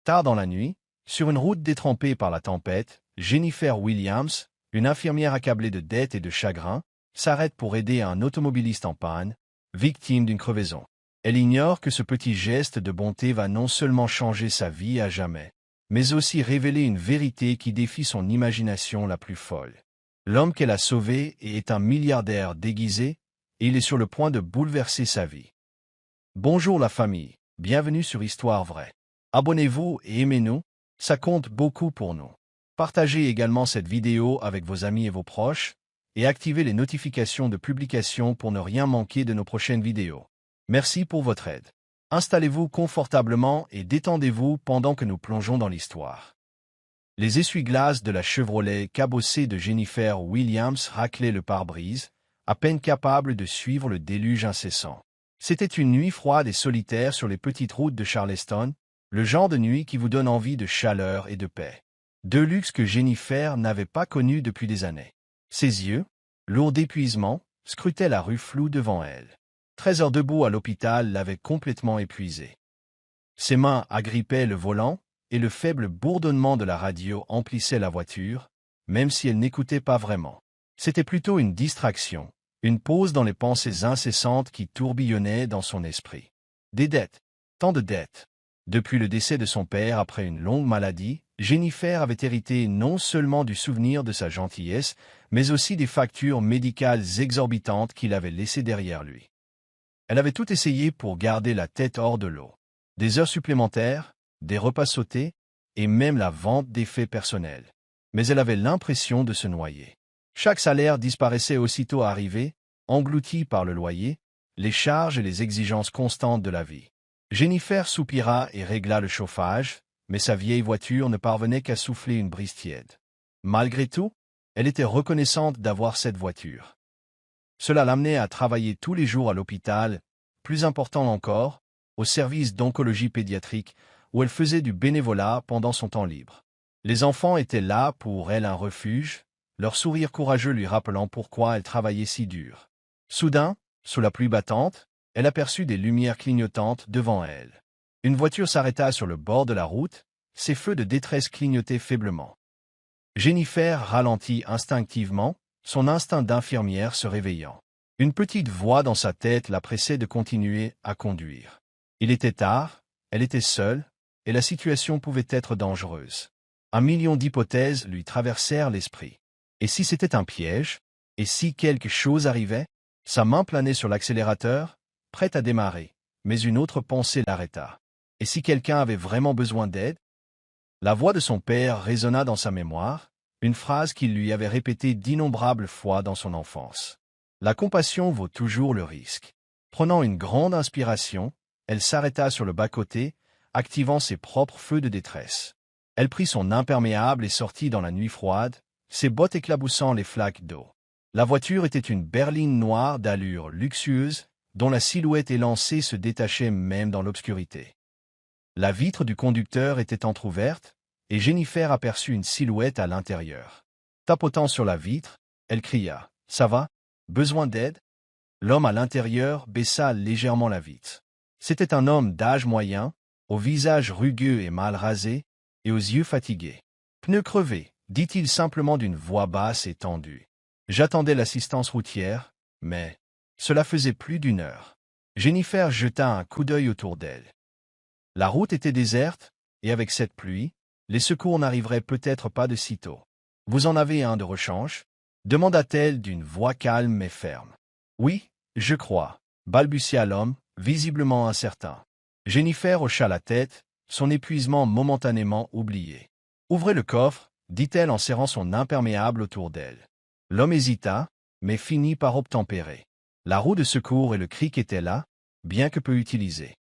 Tard dans la nuit, sur une route détrempée par la tempête, Jennifer Williams, une infirmière accablée de dettes et de chagrin, s'arrête pour aider un automobiliste en panne, victime d'une crevaison. Elle ignore que ce petit geste de bonté va non seulement changer sa vie à jamais, mais aussi révéler une vérité qui défie son imagination la plus folle. L'homme qu'elle a sauvé est un milliardaire déguisé, et il est sur le point de bouleverser sa vie. Bonjour la famille, bienvenue sur Histoire Vraie. Abonnez-vous et aimez-nous, ça compte beaucoup pour nous. Partagez également cette vidéo avec vos amis et vos proches, et activez les notifications de publication pour ne rien manquer de nos prochaines vidéos. Merci pour votre aide. Installez-vous confortablement et détendez-vous pendant que nous plongeons dans l'histoire. Les essuie-glaces de la Chevrolet cabossée de Jennifer Williams raclaient le pare-brise, à peine capable de suivre le déluge incessant. C'était une nuit froide et solitaire sur les petites routes de Charleston, le genre de nuit qui vous donne envie de chaleur et de paix. Deux luxes que Jennifer n'avait pas connus depuis des années. Ses yeux, lourds d'épuisement, scrutaient la rue floue devant elle. 13 heures debout à l'hôpital l'avaient complètement épuisée. Ses mains agrippaient le volant, et le faible bourdonnement de la radio emplissait la voiture, même si elle n'écoutait pas vraiment. C'était plutôt une distraction, une pause dans les pensées incessantes qui tourbillonnaient dans son esprit. Des dettes, tant de dettes. Depuis le décès de son père après une longue maladie, Jennifer avait hérité non seulement du souvenir de sa gentillesse, mais aussi des factures médicales exorbitantes qu'il avait laissées derrière lui. Elle avait tout essayé pour garder la tête hors de l'eau. Des heures supplémentaires, des repas sautés, et même la vente d'effets personnels. Mais elle avait l'impression de se noyer. Chaque salaire disparaissait aussitôt arrivé, englouti par le loyer, les charges et les exigences constantes de la vie. Jennifer soupira et régla le chauffage, mais sa vieille voiture ne parvenait qu'à souffler une brise tiède. Malgré tout, elle était reconnaissante d'avoir cette voiture. Cela l'amenait à travailler tous les jours à l'hôpital, plus important encore, au service d'oncologie pédiatrique, où elle faisait du bénévolat pendant son temps libre. Les enfants étaient là pour elle un refuge, leur sourire courageux lui rappelant pourquoi elle travaillait si dur. Soudain, sous la pluie battante, elle aperçut des lumières clignotantes devant elle. Une voiture s'arrêta sur le bord de la route, ses feux de détresse clignotaient faiblement. Jennifer ralentit instinctivement, son instinct d'infirmière se réveillant. Une petite voix dans sa tête la pressait de continuer à conduire. Il était tard, elle était seule, et la situation pouvait être dangereuse. Un million d'hypothèses lui traversèrent l'esprit. Et si c'était un piège? Et si quelque chose arrivait? Sa main planait sur l'accélérateur, prête à démarrer, mais une autre pensée l'arrêta. Et si quelqu'un avait vraiment besoin d'aide? La voix de son père résonna dans sa mémoire, une phrase qu'il lui avait répétée d'innombrables fois dans son enfance. La compassion vaut toujours le risque. Prenant une grande inspiration, elle s'arrêta sur le bas-côté, activant ses propres feux de détresse. Elle prit son imperméable et sortit dans la nuit froide, ses bottes éclaboussant les flaques d'eau. La voiture était une berline noire d'allure luxueuse, dont la silhouette élancée se détachait même dans l'obscurité. La vitre du conducteur était entr'ouverte, et Jennifer aperçut une silhouette à l'intérieur. Tapotant sur la vitre, elle cria « Ça va? Besoin d'aide ?» L'homme à l'intérieur baissa légèrement la vitre. C'était un homme d'âge moyen, au visage rugueux et mal rasé, et aux yeux fatigués. « Pneus crevés », dit-il simplement d'une voix basse et tendue. J'attendais l'assistance routière, mais cela faisait plus d'une heure. Jennifer jeta un coup d'œil autour d'elle. La route était déserte, et avec cette pluie, les secours n'arriveraient peut-être pas de sitôt. « Vous en avez un de rechange ?» demanda-t-elle d'une voix calme mais ferme. « Oui, je crois », balbutia l'homme, visiblement incertain. Jennifer hocha la tête, son épuisement momentanément oublié. « Ouvrez le coffre », dit-elle en serrant son imperméable autour d'elle. L'homme hésita, mais finit par obtempérer. La roue de secours et le cric étaient là, bien que peu utilisés.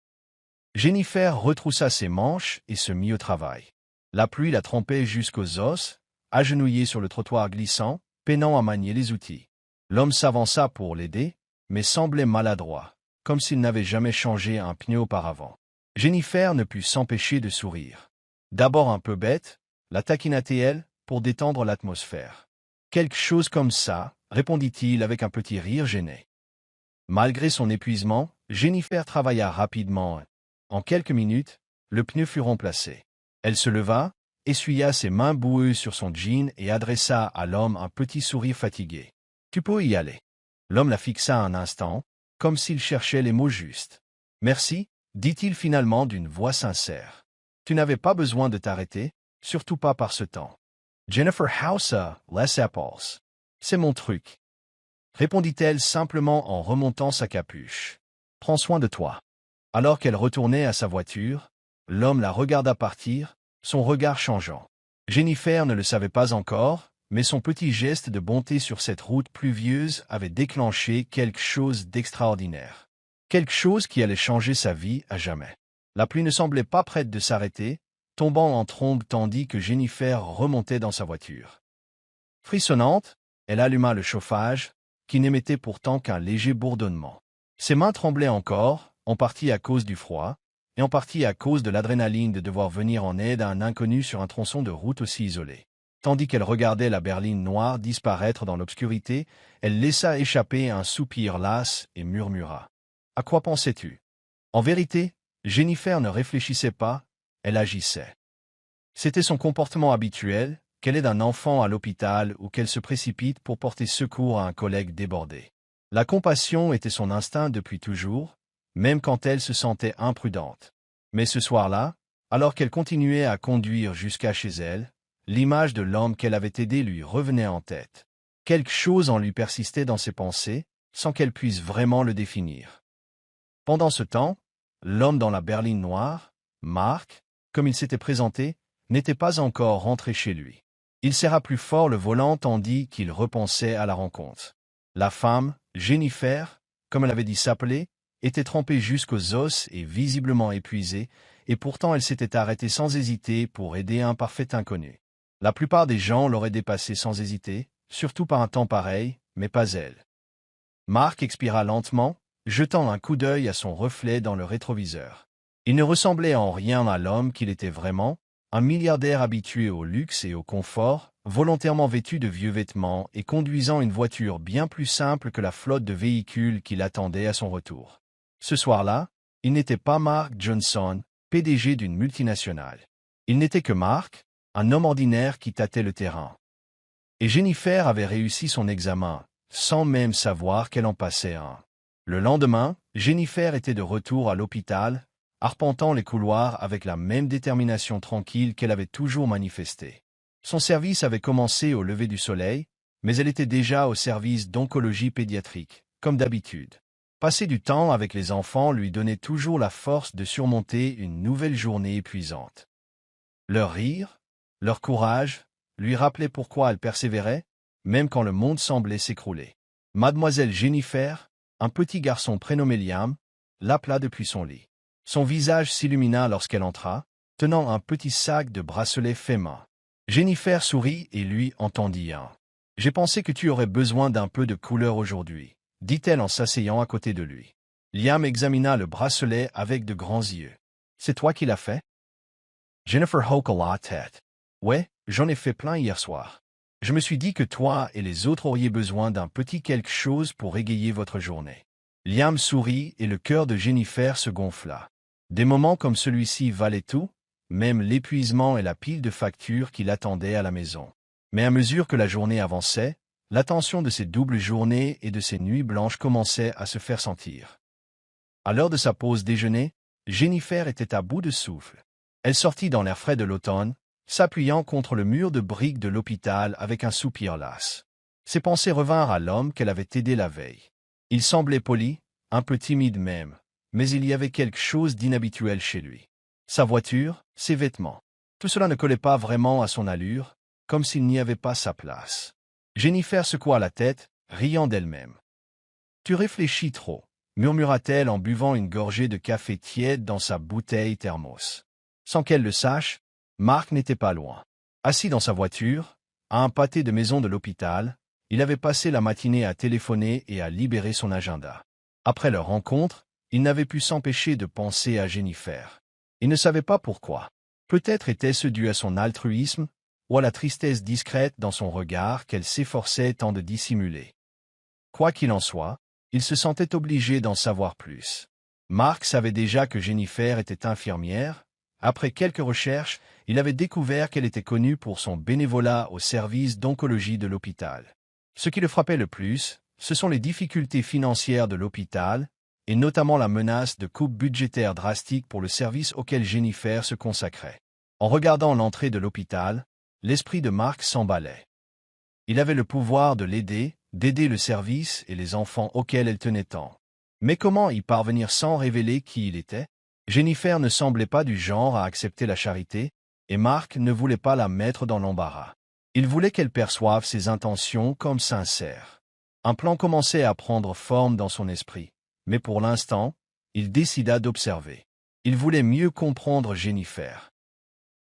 Jennifer retroussa ses manches et se mit au travail. La pluie la trempait jusqu'aux os, agenouillée sur le trottoir glissant, peinant à manier les outils. L'homme s'avança pour l'aider, mais semblait maladroit, comme s'il n'avait jamais changé un pneu auparavant. Jennifer ne put s'empêcher de sourire. D'abord un peu bête, la taquina-t-elle, pour détendre l'atmosphère. Quelque chose comme ça, répondit-il avec un petit rire gêné. Malgré son épuisement, Jennifer travailla rapidement. En quelques minutes, le pneu fut remplacé. Elle se leva, essuya ses mains boueuses sur son jean et adressa à l'homme un petit sourire fatigué. « Tu peux y aller. » L'homme la fixa un instant, comme s'il cherchait les mots justes. « Merci, dit-il finalement d'une voix sincère. Tu n'avais pas besoin de t'arrêter, surtout pas par ce temps. Jennifer Hauser, Les Apples. C'est mon truc. » Répondit-elle simplement en remontant sa capuche. « Prends soin de toi. » Alors qu'elle retournait à sa voiture, l'homme la regarda partir, son regard changeant. Jennifer ne le savait pas encore, mais son petit geste de bonté sur cette route pluvieuse avait déclenché quelque chose d'extraordinaire. Quelque chose qui allait changer sa vie à jamais. La pluie ne semblait pas prête de s'arrêter, tombant en trombe tandis que Jennifer remontait dans sa voiture. Frissonnante, elle alluma le chauffage, qui n'émettait pourtant qu'un léger bourdonnement. Ses mains tremblaient encore, en partie à cause du froid, et en partie à cause de l'adrénaline de devoir venir en aide à un inconnu sur un tronçon de route aussi isolé. Tandis qu'elle regardait la berline noire disparaître dans l'obscurité, elle laissa échapper un soupir las et murmura. « À quoi pensais-tu » En vérité, Jennifer ne réfléchissait pas, elle agissait. C'était son comportement habituel, qu'elle aide un enfant à l'hôpital ou qu'elle se précipite pour porter secours à un collègue débordé. La compassion était son instinct depuis toujours, même quand elle se sentait imprudente. Mais ce soir-là, alors qu'elle continuait à conduire jusqu'à chez elle, l'image de l'homme qu'elle avait aidé lui revenait en tête. Quelque chose en lui persistait dans ses pensées, sans qu'elle puisse vraiment le définir. Pendant ce temps, l'homme dans la berline noire, Mark, comme il s'était présenté, n'était pas encore rentré chez lui. Il serra plus fort le volant tandis qu'il repensait à la rencontre. La femme, Jennifer, comme elle avait dit s'appeler, était trempée jusqu'aux os et visiblement épuisée, et pourtant elle s'était arrêtée sans hésiter pour aider un parfait inconnu. La plupart des gens l'auraient dépassée sans hésiter, surtout par un temps pareil, mais pas elle. Mark expira lentement, jetant un coup d'œil à son reflet dans le rétroviseur. Il ne ressemblait en rien à l'homme qu'il était vraiment, un milliardaire habitué au luxe et au confort, volontairement vêtu de vieux vêtements et conduisant une voiture bien plus simple que la flotte de véhicules qui l'attendaient à son retour. Ce soir-là, il n'était pas Mark Johnson, PDG d'une multinationale. Il n'était que Mark, un homme ordinaire qui tâtait le terrain. Et Jennifer avait réussi son examen, sans même savoir qu'elle en passait un. Le lendemain, Jennifer était de retour à l'hôpital, arpentant les couloirs avec la même détermination tranquille qu'elle avait toujours manifestée. Son service avait commencé au lever du soleil, mais elle était déjà au service d'oncologie pédiatrique, comme d'habitude. Passer du temps avec les enfants lui donnait toujours la force de surmonter une nouvelle journée épuisante. Leur rire, leur courage, lui rappelaient pourquoi elle persévérait, même quand le monde semblait s'écrouler. Mademoiselle Jennifer, un petit garçon prénommé Liam, l'appela depuis son lit. Son visage s'illumina lorsqu'elle entra, tenant un petit sac de bracelets fait main. Jennifer sourit et lui entendit un. « J'ai pensé que tu aurais besoin d'un peu de couleur aujourd'hui, » dit-elle en s'asseyant à côté de lui. Liam examina le bracelet avec de grands yeux. « C'est toi qui l'as fait ?» Jennifer hocha la tête. « Ouais, j'en ai fait plein hier soir. Je me suis dit que toi et les autres auriez besoin d'un petit quelque chose pour égayer votre journée. » Liam sourit et le cœur de Jennifer se gonfla. Des moments comme celui-ci valaient tout, même l'épuisement et la pile de factures qui l'attendaient à la maison. Mais à mesure que la journée avançait, l'attention de ces doubles journées et de ces nuits blanches commençait à se faire sentir. À l'heure de sa pause déjeuner, Jennifer était à bout de souffle. Elle sortit dans l'air frais de l'automne, s'appuyant contre le mur de briques de l'hôpital avec un soupir las. Ses pensées revinrent à l'homme qu'elle avait aidé la veille. Il semblait poli, un peu timide même, mais il y avait quelque chose d'inhabituel chez lui. Sa voiture, ses vêtements. Tout cela ne collait pas vraiment à son allure, comme s'il n'y avait pas sa place. Jennifer secoua la tête, riant d'elle-même. « Tu réfléchis trop », murmura-t-elle en buvant une gorgée de café tiède dans sa bouteille thermos. Sans qu'elle le sache, Mark n'était pas loin. Assis dans sa voiture, à un pâté de maison de l'hôpital, il avait passé la matinée à téléphoner et à libérer son agenda. Après leur rencontre, il n'avait pu s'empêcher de penser à Jennifer. Il ne savait pas pourquoi. Peut-être était-ce dû à son altruisme, ou à la tristesse discrète dans son regard qu'elle s'efforçait tant de dissimuler. Quoi qu'il en soit, il se sentait obligé d'en savoir plus. Mark savait déjà que Jennifer était infirmière, Après quelques recherches, il avait découvert qu'elle était connue pour son bénévolat au service d'oncologie de l'hôpital. Ce qui le frappait le plus, ce sont les difficultés financières de l'hôpital, et notamment la menace de coupes budgétaires drastiques pour le service auquel Jennifer se consacrait. En regardant l'entrée de l'hôpital, l'esprit de Mark s'emballait. Il avait le pouvoir de l'aider, d'aider le service et les enfants auxquels elle tenait tant. Mais comment y parvenir sans révéler qui il était? Jennifer ne semblait pas du genre à accepter la charité, et Mark ne voulait pas la mettre dans l'embarras. Il voulait qu'elle perçoive ses intentions comme sincères. Un plan commençait à prendre forme dans son esprit, mais pour l'instant, il décida d'observer. Il voulait mieux comprendre Jennifer.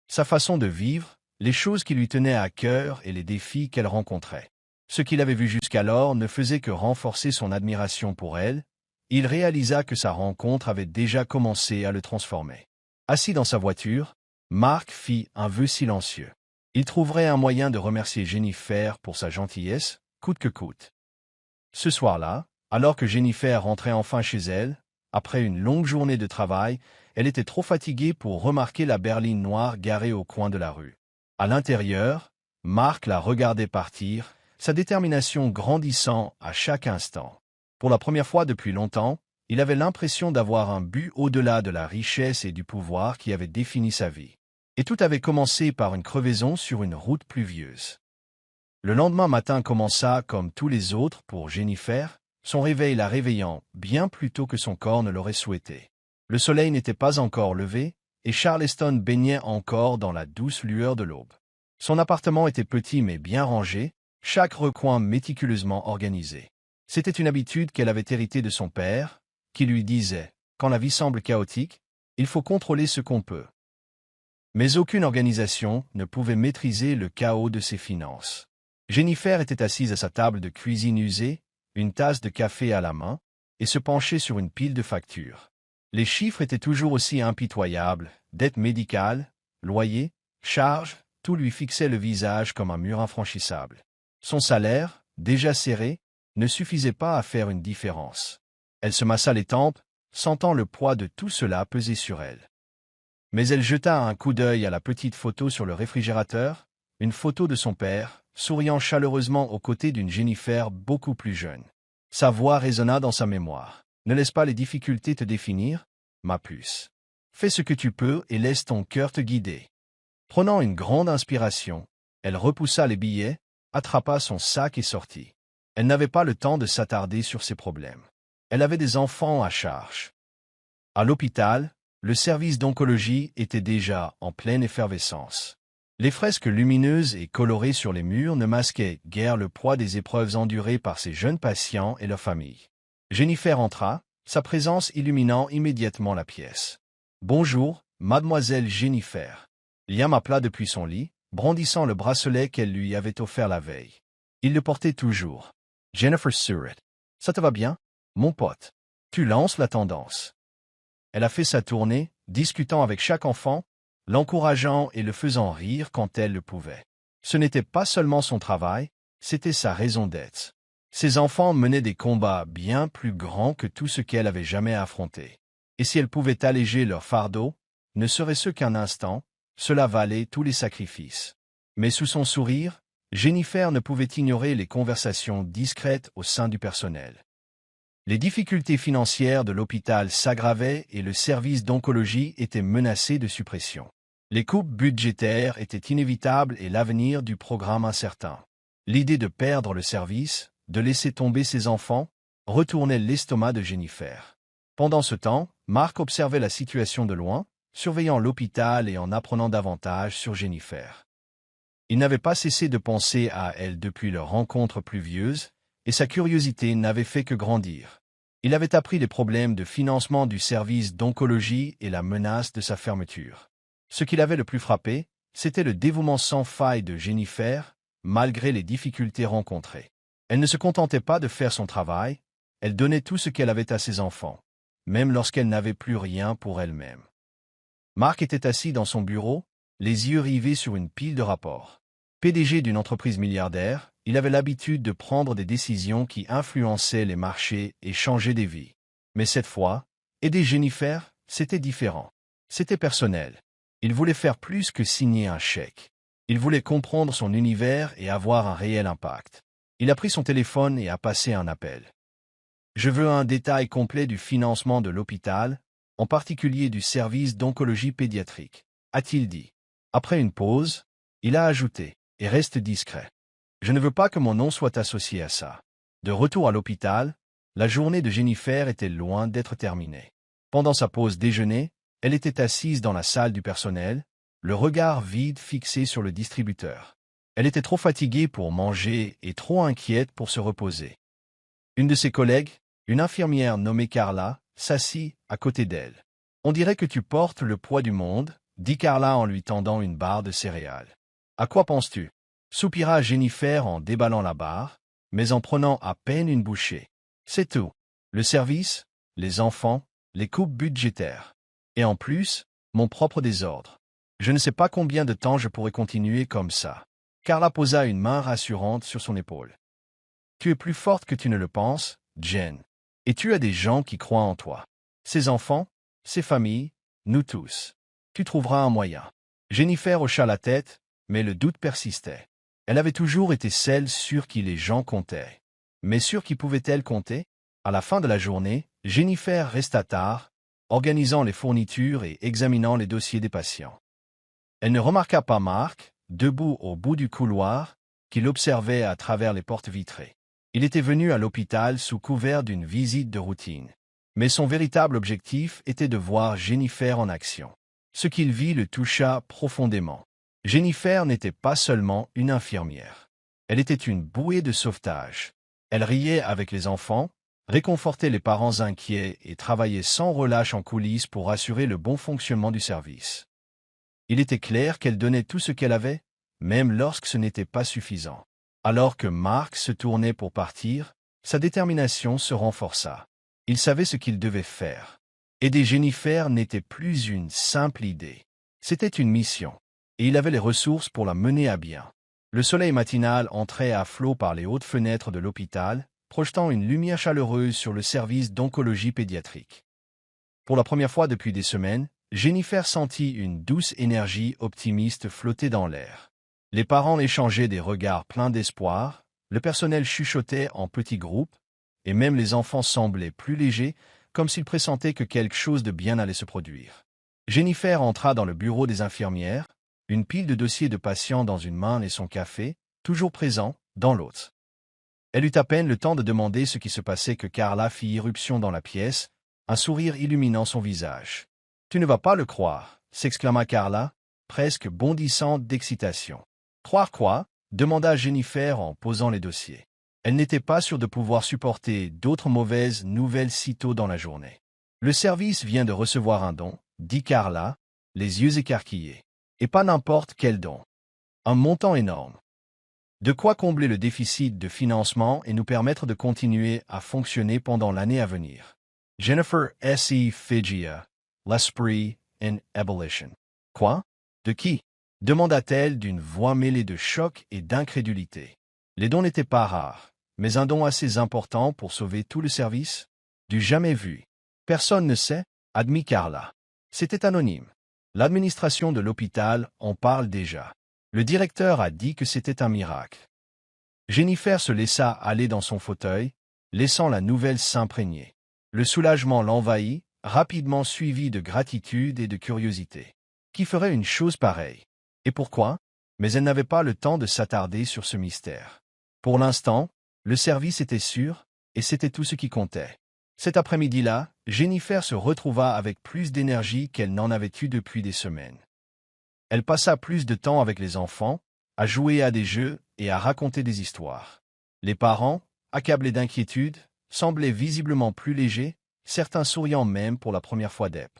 Sa façon de vivre, les choses qui lui tenaient à cœur et les défis qu'elle rencontrait. Ce qu'il avait vu jusqu'alors ne faisait que renforcer son admiration pour elle. Il réalisa que sa rencontre avait déjà commencé à le transformer. Assis dans sa voiture, Mark fit un vœu silencieux. Il trouverait un moyen de remercier Jennifer pour sa gentillesse, coûte que coûte. Ce soir-là, alors que Jennifer rentrait enfin chez elle, après une longue journée de travail, elle était trop fatiguée pour remarquer la berline noire garée au coin de la rue. À l'intérieur, Mark la regardait partir, sa détermination grandissant à chaque instant. Pour la première fois depuis longtemps, il avait l'impression d'avoir un but au-delà de la richesse et du pouvoir qui avait défini sa vie. Et tout avait commencé par une crevaison sur une route pluvieuse. Le lendemain matin commença comme tous les autres pour Jennifer, son réveil la réveillant bien plus tôt que son corps ne l'aurait souhaité. Le soleil n'était pas encore levé, et Charleston baignait encore dans la douce lueur de l'aube. Son appartement était petit mais bien rangé, chaque recoin méticuleusement organisé. C'était une habitude qu'elle avait héritée de son père, qui lui disait « Quand la vie semble chaotique, il faut contrôler ce qu'on peut ». Mais aucune organisation ne pouvait maîtriser le chaos de ses finances. Jennifer était assise à sa table de cuisine usée, une tasse de café à la main, et se penchait sur une pile de factures. Les chiffres étaient toujours aussi impitoyables, dettes médicales, loyers, charges, tout lui fixait le visage comme un mur infranchissable. Son salaire, déjà serré, ne suffisait pas à faire une différence. Elle se massa les tempes, sentant le poids de tout cela peser sur elle. Mais elle jeta un coup d'œil à la petite photo sur le réfrigérateur, une photo de son père, souriant chaleureusement aux côtés d'une Jennifer beaucoup plus jeune. Sa voix résonna dans sa mémoire. « Ne laisse pas les difficultés te définir, ma puce. Fais ce que tu peux et laisse ton cœur te guider. » Prenant une grande inspiration, elle repoussa les billets, attrapa son sac et sortit. Elle n'avait pas le temps de s'attarder sur ses problèmes. Elle avait des enfants à charge. À l'hôpital, le service d'oncologie était déjà en pleine effervescence. Les fresques lumineuses et colorées sur les murs ne masquaient guère le poids des épreuves endurées par ces jeunes patients et leurs familles. Jennifer entra, sa présence illuminant immédiatement la pièce. « Bonjour, mademoiselle Jennifer. » Liam appela depuis son lit, brandissant le bracelet qu'elle lui avait offert la veille. Il le portait toujours. « Jennifer Surratt. Ça te va bien, mon pote? Tu lances la tendance. » Elle a fait sa tournée, discutant avec chaque enfant, l'encourageant et le faisant rire quand elle le pouvait. Ce n'était pas seulement son travail, c'était sa raison d'être. Ses enfants menaient des combats bien plus grands que tout ce qu'elle avait jamais affronté. Et si elle pouvait alléger leur fardeau, ne serait-ce qu'un instant, cela valait tous les sacrifices. Mais sous son sourire, Jennifer ne pouvait ignorer les conversations discrètes au sein du personnel. Les difficultés financières de l'hôpital s'aggravaient et le service d'oncologie était menacé de suppression. Les coupes budgétaires étaient inévitables et l'avenir du programme incertain. L'idée de perdre le service, de laisser tomber ses enfants, retournait l'estomac de Jennifer. Pendant ce temps, Mark observait la situation de loin, surveillant l'hôpital et en apprenant davantage sur Jennifer. Il n'avait pas cessé de penser à elle depuis leur rencontre pluvieuse, et sa curiosité n'avait fait que grandir. Il avait appris les problèmes de financement du service d'oncologie et la menace de sa fermeture. Ce qui l'avait le plus frappé, c'était le dévouement sans faille de Jennifer, malgré les difficultés rencontrées. Elle ne se contentait pas de faire son travail, elle donnait tout ce qu'elle avait à ses enfants, même lorsqu'elle n'avait plus rien pour elle-même. Mark était assis dans son bureau, les yeux rivés sur une pile de rapports. PDG d'une entreprise milliardaire, il avait l'habitude de prendre des décisions qui influençaient les marchés et changeaient des vies. Mais cette fois, aider Jennifer, c'était différent. C'était personnel. Il voulait faire plus que signer un chèque. Il voulait comprendre son univers et avoir un réel impact. Il a pris son téléphone et a passé un appel. Je veux un détail complet du financement de l'hôpital, en particulier du service d'oncologie pédiatrique, a-t-il dit. Après une pause, il a ajouté, et reste discret. Je ne veux pas que mon nom soit associé à ça. De retour à l'hôpital, la journée de Jennifer était loin d'être terminée. Pendant sa pause déjeuner, elle était assise dans la salle du personnel, le regard vide fixé sur le distributeur. Elle était trop fatiguée pour manger et trop inquiète pour se reposer. Une de ses collègues, une infirmière nommée Carla, s'assit à côté d'elle. « On dirait que tu portes le poids du monde », dit Carla en lui tendant une barre de céréales. « À quoi penses-tu » soupira Jennifer en déballant la barre, mais en prenant à peine une bouchée. « C'est tout. Le service, les enfants, les coupes budgétaires. Et en plus, mon propre désordre. Je ne sais pas combien de temps je pourrais continuer comme ça. » Carla posa une main rassurante sur son épaule. « Tu es plus forte que tu ne le penses, Jen. Et tu as des gens qui croient en toi. Ces enfants, ces familles, nous tous. Tu trouveras un moyen. » Jennifer hocha la tête, mais le doute persistait. Elle avait toujours été celle sur qui les gens comptaient. Mais sur qui pouvait-elle compter? À la fin de la journée, Jennifer resta tard, organisant les fournitures et examinant les dossiers des patients. Elle ne remarqua pas Mark, debout au bout du couloir, qui l'observait à travers les portes vitrées. Il était venu à l'hôpital sous couvert d'une visite de routine. Mais son véritable objectif était de voir Jennifer en action. Ce qu'il vit le toucha profondément. Jennifer n'était pas seulement une infirmière. Elle était une bouée de sauvetage. Elle riait avec les enfants, réconfortait les parents inquiets et travaillait sans relâche en coulisses pour assurer le bon fonctionnement du service. Il était clair qu'elle donnait tout ce qu'elle avait, même lorsque ce n'était pas suffisant. Alors que Mark se tournait pour partir, sa détermination se renforça. Il savait ce qu'il devait faire. Aider Jennifer n'était plus une simple idée. C'était une mission, et il avait les ressources pour la mener à bien. Le soleil matinal entrait à flot par les hautes fenêtres de l'hôpital, projetant une lumière chaleureuse sur le service d'oncologie pédiatrique. Pour la première fois depuis des semaines, Jennifer sentit une douce énergie optimiste flotter dans l'air. Les parents échangeaient des regards pleins d'espoir, le personnel chuchotait en petits groupes, et même les enfants semblaient plus légers, comme s'ils pressentaient que quelque chose de bien allait se produire. Jennifer entra dans le bureau des infirmières, une pile de dossiers de patients dans une main et son café, toujours présent, dans l'autre. Elle eut à peine le temps de demander ce qui se passait que Carla fit irruption dans la pièce, un sourire illuminant son visage. « Tu ne vas pas le croire » s'exclama Carla, presque bondissante d'excitation. « Croire quoi » demanda Jennifer en posant les dossiers. Elle n'était pas sûre de pouvoir supporter d'autres mauvaises nouvelles si tôt dans la journée. « Le service vient de recevoir un don » dit Carla, les yeux écarquillés. « Et pas n'importe quel don. Un montant énorme. De quoi combler le déficit de financement et nous permettre de continuer à fonctionner pendant l'année à venir. » Jennifer S.E. Figia, l'esprit in ebullition. « Quoi? De qui » demanda-t-elle d'une voix mêlée de choc et d'incrédulité. Les dons n'étaient pas rares, mais un don assez important pour sauver tout le service? Du jamais vu. Personne ne sait, admit Carla. C'était anonyme. L'administration de l'hôpital en parle déjà. Le directeur a dit que c'était un miracle. Jennifer se laissa aller dans son fauteuil, laissant la nouvelle s'imprégner. Le soulagement l'envahit, rapidement suivi de gratitude et de curiosité. Qui ferait une chose pareille? Et pourquoi? Mais elle n'avait pas le temps de s'attarder sur ce mystère. Pour l'instant, le service était sûr, et c'était tout ce qui comptait. Cet après-midi-là, Jennifer se retrouva avec plus d'énergie qu'elle n'en avait eu depuis des semaines. Elle passa plus de temps avec les enfants, à jouer à des jeux et à raconter des histoires. Les parents, accablés d'inquiétude, semblaient visiblement plus légers, certains souriant même pour la première fois d'EP.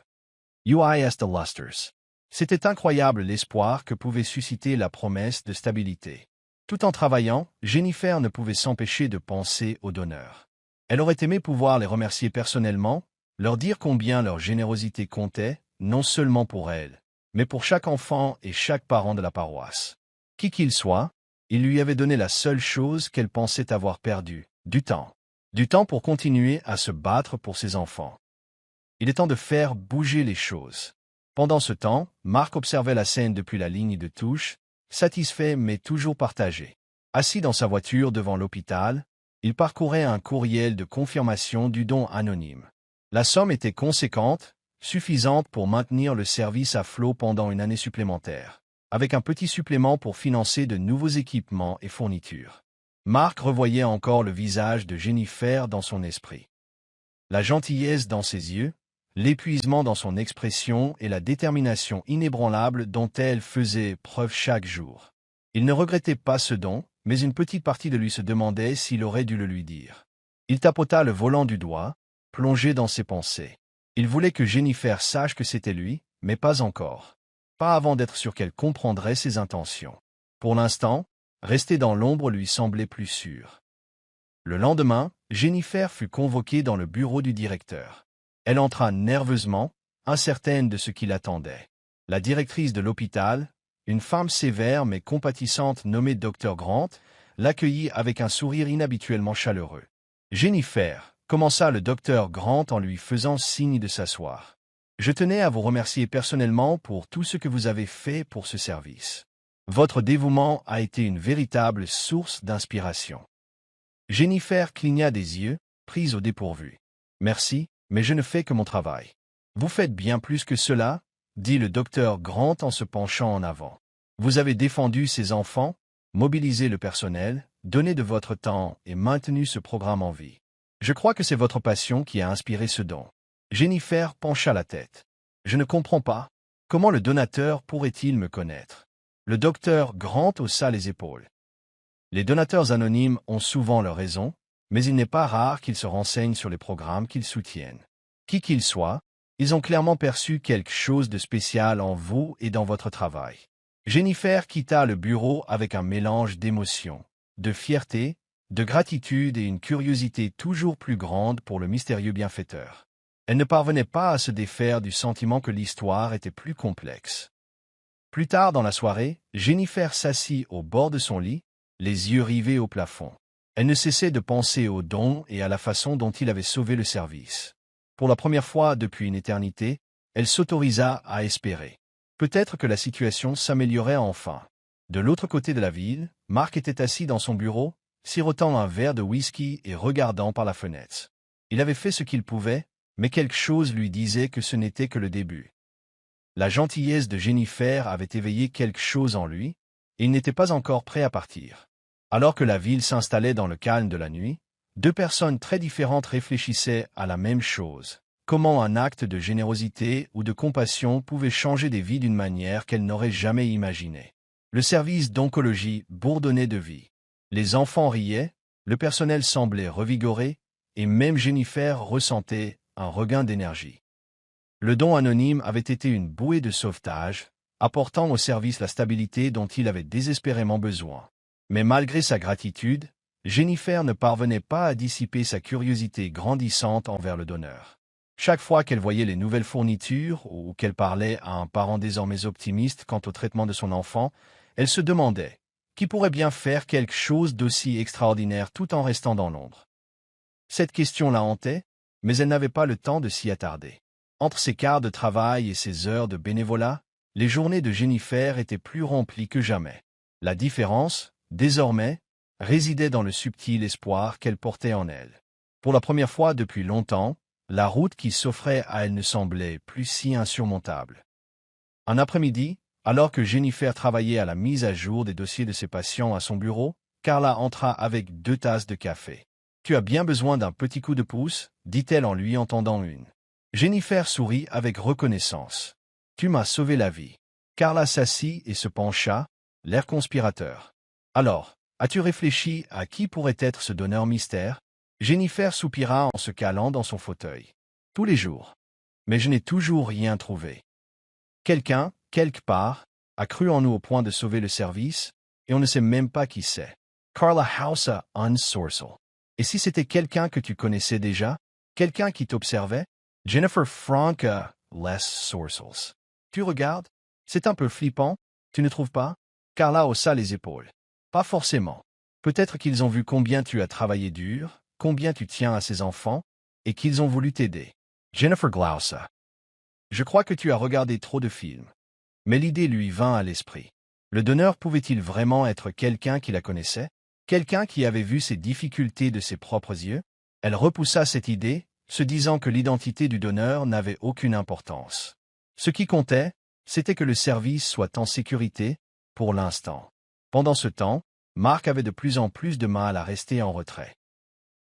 UIS de Lusters. C'était incroyable l'espoir que pouvait susciter la promesse de stabilité. Tout en travaillant, Jennifer ne pouvait s'empêcher de penser aux donneurs. Elle aurait aimé pouvoir les remercier personnellement, leur dire combien leur générosité comptait, non seulement pour elle, mais pour chaque enfant et chaque parent de la paroisse. Qui qu'il soit, il lui avait donné la seule chose qu'elle pensait avoir perdue, du temps. Du temps pour continuer à se battre pour ses enfants. Il est temps de faire bouger les choses. Pendant ce temps, Mark observait la scène depuis la ligne de touche, satisfait mais toujours partagé. Assis dans sa voiture devant l'hôpital, il parcourait un courriel de confirmation du don anonyme. La somme était conséquente, suffisante pour maintenir le service à flot pendant une année supplémentaire, avec un petit supplément pour financer de nouveaux équipements et fournitures. Mark revoyait encore le visage de Jennifer dans son esprit. La gentillesse dans ses yeux, l'épuisement dans son expression et la détermination inébranlable dont elle faisait preuve chaque jour. Il ne regrettait pas ce don, mais une petite partie de lui se demandait s'il aurait dû le lui dire. Il tapota le volant du doigt, plongé dans ses pensées. Il voulait que Jennifer sache que c'était lui, mais pas encore. Pas avant d'être sûr qu'elle comprendrait ses intentions. Pour l'instant, rester dans l'ombre lui semblait plus sûr. Le lendemain, Jennifer fut convoquée dans le bureau du directeur. Elle entra nerveusement, incertaine de ce qui l'attendait. La directrice de l'hôpital, une femme sévère mais compatissante nommée Dr. Grant, l'accueillit avec un sourire inhabituellement chaleureux. « Jennifer », commença le docteur Grant en lui faisant signe de s'asseoir. « Je tenais à vous remercier personnellement pour tout ce que vous avez fait pour ce service. Votre dévouement a été une véritable source d'inspiration. » Jennifer cligna des yeux, prise au dépourvu. « Merci, mais je ne fais que mon travail. »« Vous faites bien plus que cela, » dit le docteur Grant en se penchant en avant. « Vous avez défendu ces enfants, mobilisé le personnel, donné de votre temps et maintenu ce programme en vie. Je crois que c'est votre passion qui a inspiré ce don. » Jennifer pencha la tête. « Je ne comprends pas. Comment le donateur pourrait-il me connaître ?» Le docteur Grant haussa les épaules. Les donateurs anonymes ont souvent leurs raisons, mais il n'est pas rare qu'ils se renseignent sur les programmes qu'ils soutiennent. Qui qu'ils soient, ils ont clairement perçu quelque chose de spécial en vous et dans votre travail. Jennifer quitta le bureau avec un mélange d'émotions, de fierté, de gratitude et une curiosité toujours plus grande pour le mystérieux bienfaiteur. Elle ne parvenait pas à se défaire du sentiment que l'histoire était plus complexe. Plus tard dans la soirée, Jennifer s'assit au bord de son lit, les yeux rivés au plafond. Elle ne cessait de penser au don et à la façon dont il avait sauvé le service. Pour la première fois depuis une éternité, elle s'autorisa à espérer. Peut-être que la situation s'améliorait enfin. De l'autre côté de la ville, Mark était assis dans son bureau, sirotant un verre de whisky et regardant par la fenêtre. Il avait fait ce qu'il pouvait, mais quelque chose lui disait que ce n'était que le début. La gentillesse de Jennifer avait éveillé quelque chose en lui, et il n'était pas encore prêt à partir. Alors que la ville s'installait dans le calme de la nuit, deux personnes très différentes réfléchissaient à la même chose. Comment un acte de générosité ou de compassion pouvait changer des vies d'une manière qu'elles n'auraient jamais imaginée. Le service d'oncologie bourdonnait de vie. Les enfants riaient, le personnel semblait revigoré, et même Jennifer ressentait un regain d'énergie. Le don anonyme avait été une bouée de sauvetage, apportant au service la stabilité dont il avait désespérément besoin. Mais malgré sa gratitude, Jennifer ne parvenait pas à dissiper sa curiosité grandissante envers le donneur. Chaque fois qu'elle voyait les nouvelles fournitures ou qu'elle parlait à un parent désormais optimiste quant au traitement de son enfant, elle se demandait qui pourrait bien faire quelque chose d'aussi extraordinaire tout en restant dans l'ombre. Cette question la hantait, mais elle n'avait pas le temps de s'y attarder. Entre ses quarts de travail et ses heures de bénévolat, les journées de Jennifer étaient plus remplies que jamais. La différence, désormais, résidait dans le subtil espoir qu'elle portait en elle. Pour la première fois depuis longtemps, la route qui s'offrait à elle ne semblait plus si insurmontable. Un après-midi, alors que Jennifer travaillait à la mise à jour des dossiers de ses patients à son bureau, Carla entra avec 2 tasses de café. « Tu as bien besoin d'un petit coup de pouce » dit-elle en lui en tendant une. Jennifer sourit avec reconnaissance. « Tu m'as sauvé la vie. » Carla s'assit et se pencha, l'air conspirateur. « Alors, as-tu réfléchi à qui pourrait être ce donneur mystère ?» Jennifer soupira en se calant dans son fauteuil. « Tous les jours. Mais je n'ai toujours rien trouvé. Quelqu'un, quelque part, a cru en nous au point de sauver le service, et on ne sait même pas qui c'est. Carla Hausa Unsourcel. Et si c'était quelqu'un que tu connaissais déjà? Quelqu'un qui t'observait? Jennifer Franca, less Sourcels. Tu regardes? C'est un peu flippant, tu ne trouves pas? Carla haussa les épaules. Pas forcément. Peut-être qu'ils ont vu combien tu as travaillé dur, combien tu tiens à ces enfants, et qu'ils ont voulu t'aider. Jennifer Glausa. Je crois que tu as regardé trop de films. Mais l'idée lui vint à l'esprit. Le donneur pouvait-il vraiment être quelqu'un qui la connaissait? Quelqu'un qui avait vu ses difficultés de ses propres yeux? Elle repoussa cette idée, se disant que l'identité du donneur n'avait aucune importance. Ce qui comptait, c'était que le service soit en sécurité, pour l'instant. Pendant ce temps, Mark avait de plus en plus de mal à rester en retrait.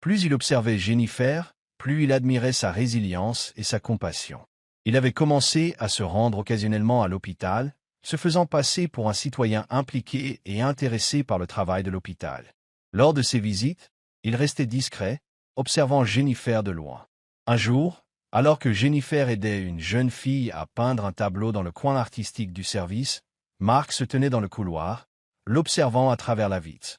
Plus il observait Jennifer, plus il admirait sa résilience et sa compassion. Il avait commencé à se rendre occasionnellement à l'hôpital, se faisant passer pour un citoyen impliqué et intéressé par le travail de l'hôpital. Lors de ses visites, il restait discret, observant Jennifer de loin. Un jour, alors que Jennifer aidait une jeune fille à peindre un tableau dans le coin artistique du service, Mark se tenait dans le couloir, l'observant à travers la vitre.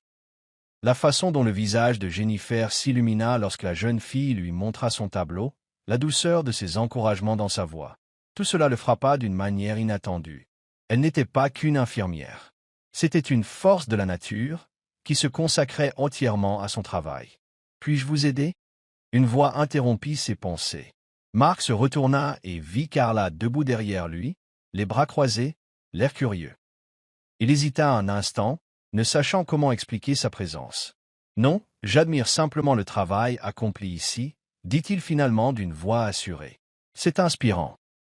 La façon dont le visage de Jennifer s'illumina lorsque la jeune fille lui montra son tableau, la douceur de ses encouragements dans sa voix. Tout cela le frappa d'une manière inattendue. Elle n'était pas qu'une infirmière. C'était une force de la nature, qui se consacrait entièrement à son travail. « Puis-je vous aider ?» Une voix interrompit ses pensées. Mark se retourna et vit Carla debout derrière lui, les bras croisés, l'air curieux. Il hésita un instant, ne sachant comment expliquer sa présence. « Non, j'admire simplement le travail accompli ici, » dit-il finalement d'une voix assurée. « C'est inspirant. »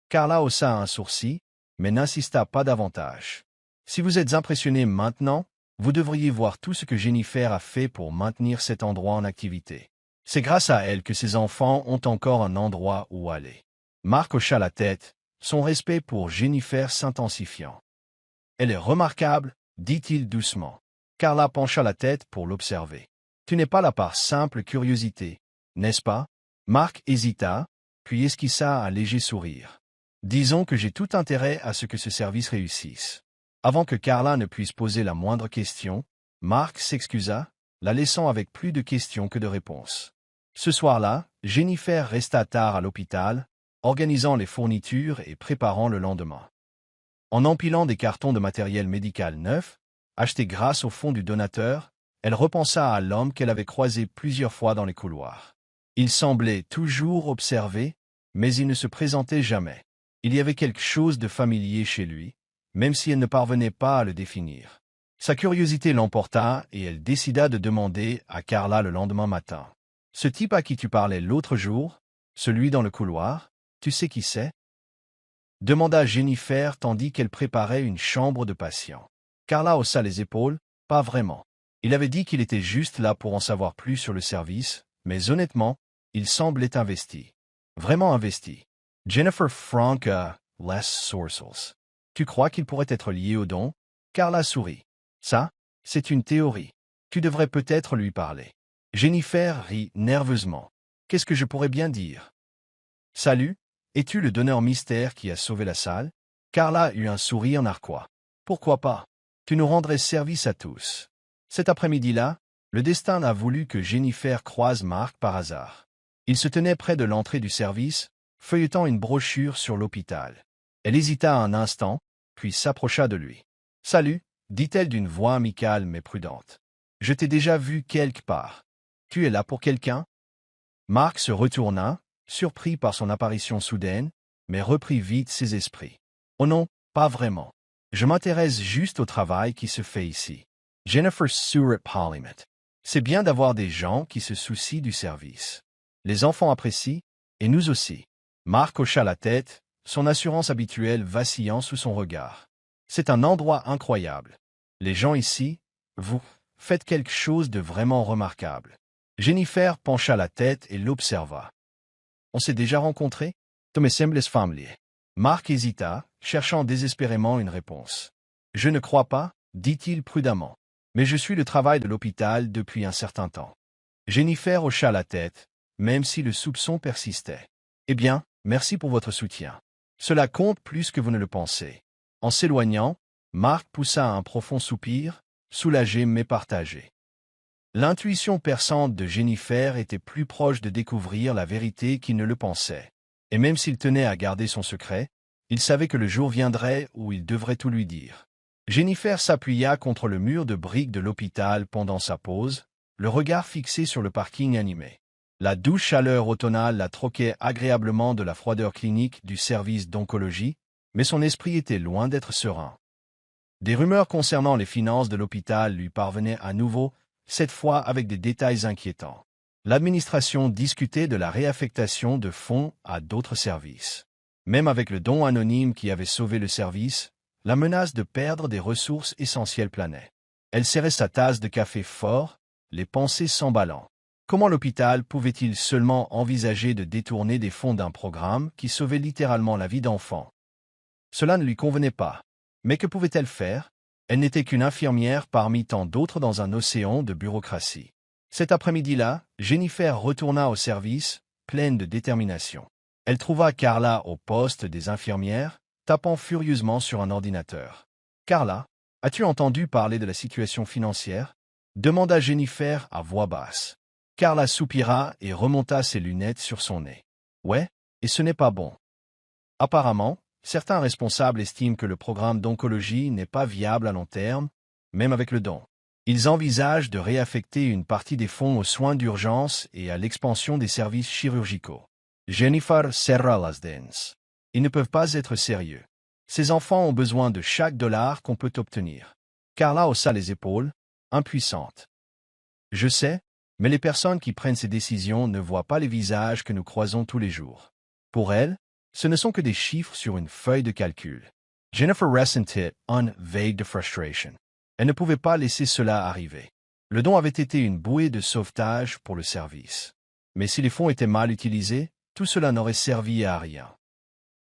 Carla haussa un sourcil, mais n'insista pas davantage. « Si vous êtes impressionné maintenant, vous devriez voir tout ce que Jennifer a fait pour maintenir cet endroit en activité. C'est grâce à elle que ses enfants ont encore un endroit où aller. » Mark hocha la tête, son respect pour Jennifer s'intensifiant. « Elle est remarquable, » dit-il doucement. Carla pencha la tête pour l'observer. « Tu n'es pas là par simple curiosité, n'est-ce pas ?» Mark hésita, puis esquissa un léger sourire. « Disons que j'ai tout intérêt à ce que ce service réussisse. » Avant que Carla ne puisse poser la moindre question, Mark s'excusa, la laissant avec plus de questions que de réponses. Ce soir-là, Jennifer resta tard à l'hôpital, organisant les fournitures et préparant le lendemain. En empilant des cartons de matériel médical neuf, achetés grâce au fonds du donateur, elle repensa à l'homme qu'elle avait croisé plusieurs fois dans les couloirs. Il semblait toujours observer, mais il ne se présentait jamais. Il y avait quelque chose de familier chez lui, même si elle ne parvenait pas à le définir. Sa curiosité l'emporta et elle décida de demander à Carla le lendemain matin. « Ce type à qui tu parlais l'autre jour, celui dans le couloir, tu sais qui c'est ?» demanda Jennifer tandis qu'elle préparait une chambre de patient. Carla haussa les épaules, « Pas vraiment. Il avait dit qu'il était juste là pour en savoir plus sur le service, mais honnêtement, il semblait investi. Vraiment investi. » Jennifer Franca, Les Sourcils. « Tu crois qu'il pourrait être lié au don ?» Carla sourit. « Ça, c'est une théorie. Tu devrais peut-être lui parler. » Jennifer rit nerveusement. « Qu'est-ce que je pourrais bien dire ?»« Salut, es-tu le donneur mystère qui a sauvé la salle ?» Carla eut un sourire narquois. « Pourquoi pas? Tu nous rendrais service à tous. » Cet après-midi-là, le destin a voulu que Jennifer croise Mark par hasard. Il se tenait près de l'entrée du service, feuilletant une brochure sur l'hôpital. Elle hésita un instant, puis s'approcha de lui. « Salut, » dit-elle d'une voix amicale mais prudente. « Je t'ai déjà vu quelque part. Tu es là pour quelqu'un ?» Mark se retourna, surpris par son apparition soudaine, mais reprit vite ses esprits. « Oh non, pas vraiment. Je m'intéresse juste au travail qui se fait ici. » Jennifer Surratt Polymath. C'est bien d'avoir des gens qui se soucient du service. Les enfants apprécient, et nous aussi. Mark hocha la tête, son assurance habituelle vacillant sous son regard. C'est un endroit incroyable. Les gens ici, vous, faites quelque chose de vraiment remarquable. Jennifer pencha la tête et l'observa. On s'est déjà rencontrés? Tu me sembles familier. Mark hésita, cherchant désespérément une réponse. Je ne crois pas, dit-il prudemment. Mais je suis le travail de l'hôpital depuis un certain temps. Jennifer hocha la tête, même si le soupçon persistait. Eh bien, merci pour votre soutien. Cela compte plus que vous ne le pensez. En s'éloignant, Mark poussa un profond soupir, soulagé mais partagé. L'intuition perçante de Jennifer était plus proche de découvrir la vérité qu'il ne le pensait. Et même s'il tenait à garder son secret, il savait que le jour viendrait où il devrait tout lui dire. Jennifer s'appuya contre le mur de briques de l'hôpital pendant sa pause, le regard fixé sur le parking animé. La douce chaleur automnale la troquait agréablement de la froideur clinique du service d'oncologie, mais son esprit était loin d'être serein. Des rumeurs concernant les finances de l'hôpital lui parvenaient à nouveau, cette fois avec des détails inquiétants. L'administration discutait de la réaffectation de fonds à d'autres services. Même avec le don anonyme qui avait sauvé le service, la menace de perdre des ressources essentielles planait. Elle serrait sa tasse de café fort, les pensées s'emballant. Comment l'hôpital pouvait-il seulement envisager de détourner des fonds d'un programme qui sauvait littéralement la vie d'enfants? Cela ne lui convenait pas. Mais que pouvait-elle faire? Elle n'était qu'une infirmière parmi tant d'autres dans un océan de bureaucratie. Cet après-midi-là, Jennifer retourna au service, pleine de détermination. Elle trouva Carla au poste des infirmières, tapant furieusement sur un ordinateur. « Carla, as-tu entendu parler de la situation financière ?» demanda Jennifer à voix basse. Carla soupira et remonta ses lunettes sur son nez. « Ouais, et ce n'est pas bon. Apparemment, certains responsables estiment que le programme d'oncologie n'est pas viable à long terme, même avec le don. Ils envisagent de réaffecter une partie des fonds aux soins d'urgence et à l'expansion des services chirurgicaux. » Jennifer serra las dents. Ils ne peuvent pas être sérieux. Ces enfants ont besoin de chaque dollar qu'on peut obtenir. Carla haussa les épaules, impuissante. Je sais, mais les personnes qui prennent ces décisions ne voient pas les visages que nous croisons tous les jours. Pour elles, ce ne sont que des chiffres sur une feuille de calcul. Jennifer ressentait une vague de frustration. Elle ne pouvait pas laisser cela arriver. Le don avait été une bouée de sauvetage pour le service. Mais si les fonds étaient mal utilisés, tout cela n'aurait servi à rien.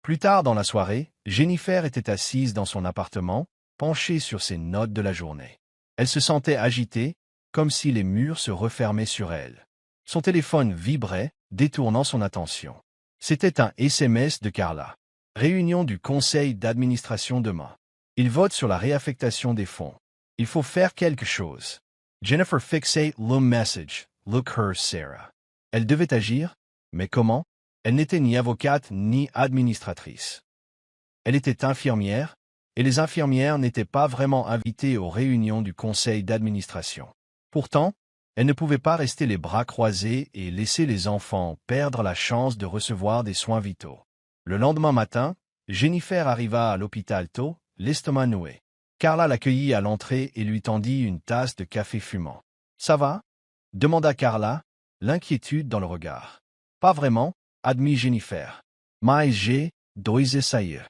Plus tard dans la soirée, Jennifer était assise dans son appartement, penchée sur ses notes de la journée. Elle se sentait agitée, comme si les murs se refermaient sur elle. Son téléphone vibrait, détournant son attention. C'était un SMS de Carla. Réunion du conseil d'administration demain. Ils votent sur la réaffectation des fonds. Il faut faire quelque chose. Jennifer fixait le message. Look her, Sarah. Elle devait agir, mais comment? Elle n'était ni avocate ni administratrice. Elle était infirmière, et les infirmières n'étaient pas vraiment invitées aux réunions du conseil d'administration. Pourtant, elle ne pouvait pas rester les bras croisés et laisser les enfants perdre la chance de recevoir des soins vitaux. Le lendemain matin, Jennifer arriva à l'hôpital tôt, l'estomac noué. Carla l'accueillit à l'entrée et lui tendit une tasse de café fumant. « Ça va ?» demanda Carla, l'inquiétude dans le regard. « Pas vraiment, » admit Jennifer. « Mais j'ai dois essayer. »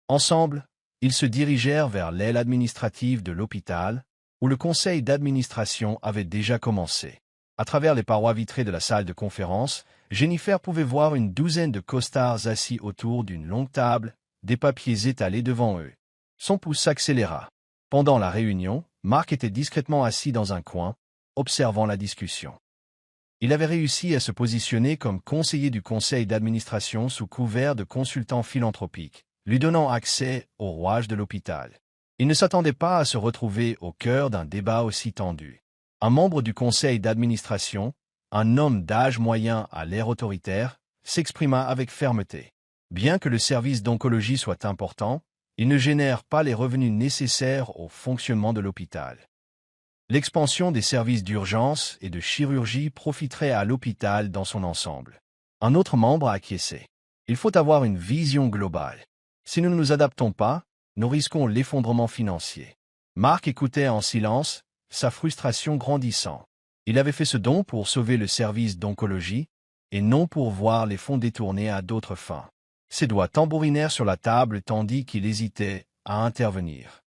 Ensemble, ils se dirigèrent vers l'aile administrative de l'hôpital, où le conseil d'administration avait déjà commencé. À travers les parois vitrées de la salle de conférence, Jennifer pouvait voir une douzaine de costards assis autour d'une longue table, des papiers étalés devant eux. Son pouls s'accéléra. Pendant la réunion, Mark était discrètement assis dans un coin, observant la discussion. Il avait réussi à se positionner comme conseiller du conseil d'administration sous couvert de consultant philanthropique, lui donnant accès au rouage de l'hôpital. Il ne s'attendait pas à se retrouver au cœur d'un débat aussi tendu. Un membre du conseil d'administration, un homme d'âge moyen à l'air autoritaire, s'exprima avec fermeté. Bien que le service d'oncologie soit important, il ne génère pas les revenus nécessaires au fonctionnement de l'hôpital. L'expansion des services d'urgence et de chirurgie profiterait à l'hôpital dans son ensemble. Un autre membre a acquiescé. Il faut avoir une vision globale. Si nous ne nous adaptons pas, nous risquons l'effondrement financier. Mark écoutait en silence, sa frustration grandissant. Il avait fait ce don pour sauver le service d'oncologie, et non pour voir les fonds détournés à d'autres fins. Ses doigts tambourinèrent sur la table tandis qu'il hésitait à intervenir.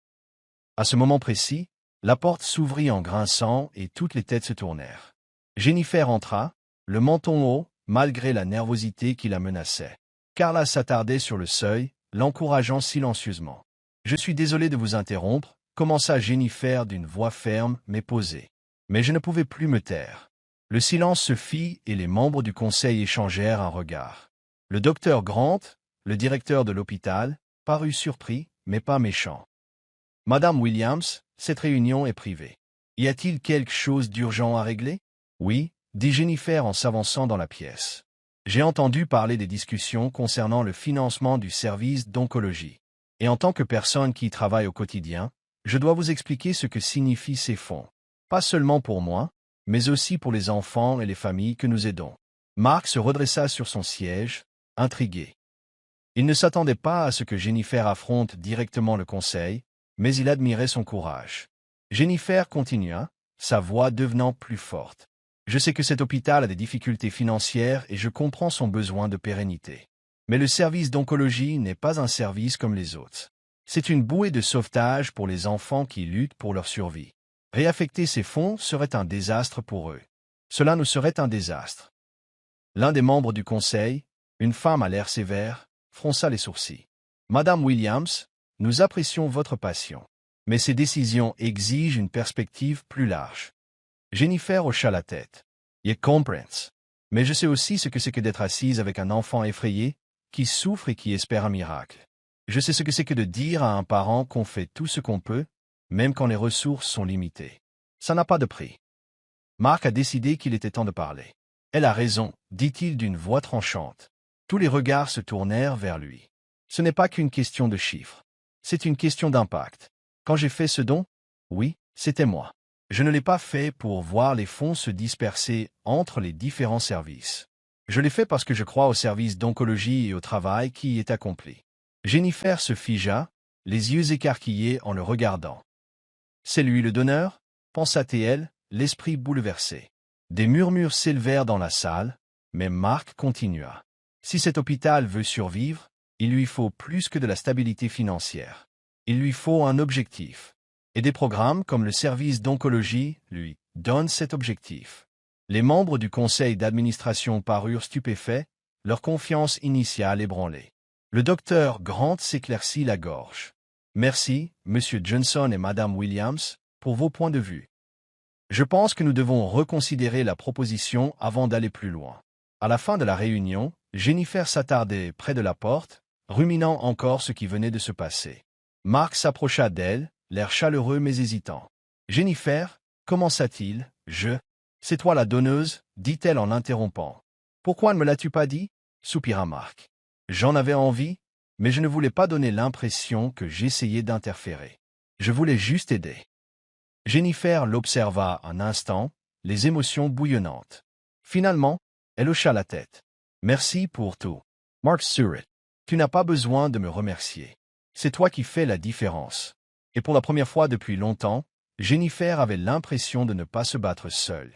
À ce moment précis, la porte s'ouvrit en grinçant et toutes les têtes se tournèrent. Jennifer entra, le menton haut, malgré la nervosité qui la menaçait. Carla s'attardait sur le seuil, l'encourageant silencieusement. « Je suis désolé de vous interrompre », commença Jennifer d'une voix ferme mais posée. Mais je ne pouvais plus me taire. Le silence se fit et les membres du conseil échangèrent un regard. Le docteur Grant, le directeur de l'hôpital, parut surpris, mais pas méchant. « Madame Williams, cette réunion est privée. Y a-t-il quelque chose d'urgent à régler ?»« Oui, » dit Jennifer en s'avançant dans la pièce. « J'ai entendu parler des discussions concernant le financement du service d'oncologie. Et en tant que personne qui y travaille au quotidien, je dois vous expliquer ce que signifient ces fonds. Pas seulement pour moi, mais aussi pour les enfants et les familles que nous aidons. Mark se redressa sur son siège, intrigué. Il ne s'attendait pas à ce que Jennifer affronte directement le conseil, mais il admirait son courage. Jennifer continua, sa voix devenant plus forte. Je sais que cet hôpital a des difficultés financières et je comprends son besoin de pérennité. Mais le service d'oncologie n'est pas un service comme les autres. C'est une bouée de sauvetage pour les enfants qui luttent pour leur survie. Réaffecter ces fonds serait un désastre pour eux. Cela nous serait un désastre. L'un des membres du conseil, une femme à l'air sévère, fronça les sourcils. Madame Williams, nous apprécions votre passion. Mais ces décisions exigent une perspective plus large. Jennifer hocha la tête. Je comprends. Mais je sais aussi ce que c'est que d'être assise avec un enfant effrayé, qui souffre et qui espère un miracle. Je sais ce que c'est que de dire à un parent qu'on fait tout ce qu'on peut, même quand les ressources sont limitées. Ça n'a pas de prix. Mark a décidé qu'il était temps de parler. Elle a raison, dit-il d'une voix tranchante. Tous les regards se tournèrent vers lui. Ce n'est pas qu'une question de chiffres. C'est une question d'impact. Quand j'ai fait ce don, oui, c'était moi. Je ne l'ai pas fait pour voir les fonds se disperser entre les différents services. Je l'ai fait parce que je crois au service d'oncologie et au travail qui y est accompli. Jennifer se figea, les yeux écarquillés en le regardant. C'est lui le donneur, pensa-t-elle, l'esprit bouleversé. Des murmures s'élevèrent dans la salle, mais Mark continua. Si cet hôpital veut survivre, il lui faut plus que de la stabilité financière. Il lui faut un objectif. Et des programmes comme le service d'oncologie lui donnent cet objectif. Les membres du conseil d'administration parurent stupéfaits, leur confiance initiale ébranlée. Le docteur Grant s'éclaircit la gorge. Merci, Monsieur Johnson et Madame Williams, pour vos points de vue. Je pense que nous devons reconsidérer la proposition avant d'aller plus loin. À la fin de la réunion, Jennifer s'attardait près de la porte, ruminant encore ce qui venait de se passer. Mark s'approcha d'elle, l'air chaleureux mais hésitant. « Jennifer, commença-t-il, c'est toi la donneuse, dit-elle en l'interrompant. « Pourquoi ne me l'as-tu pas dit » soupira Mark. « J'en avais envie, mais je ne voulais pas donner l'impression que j'essayais d'interférer. Je voulais juste aider. » Jennifer l'observa un instant, les émotions bouillonnantes. Finalement, elle hocha la tête. « Merci pour tout. Mark Surratt. Tu n'as pas besoin de me remercier. C'est toi qui fais la différence. » Et pour la première fois depuis longtemps, Jennifer avait l'impression de ne pas se battre seule.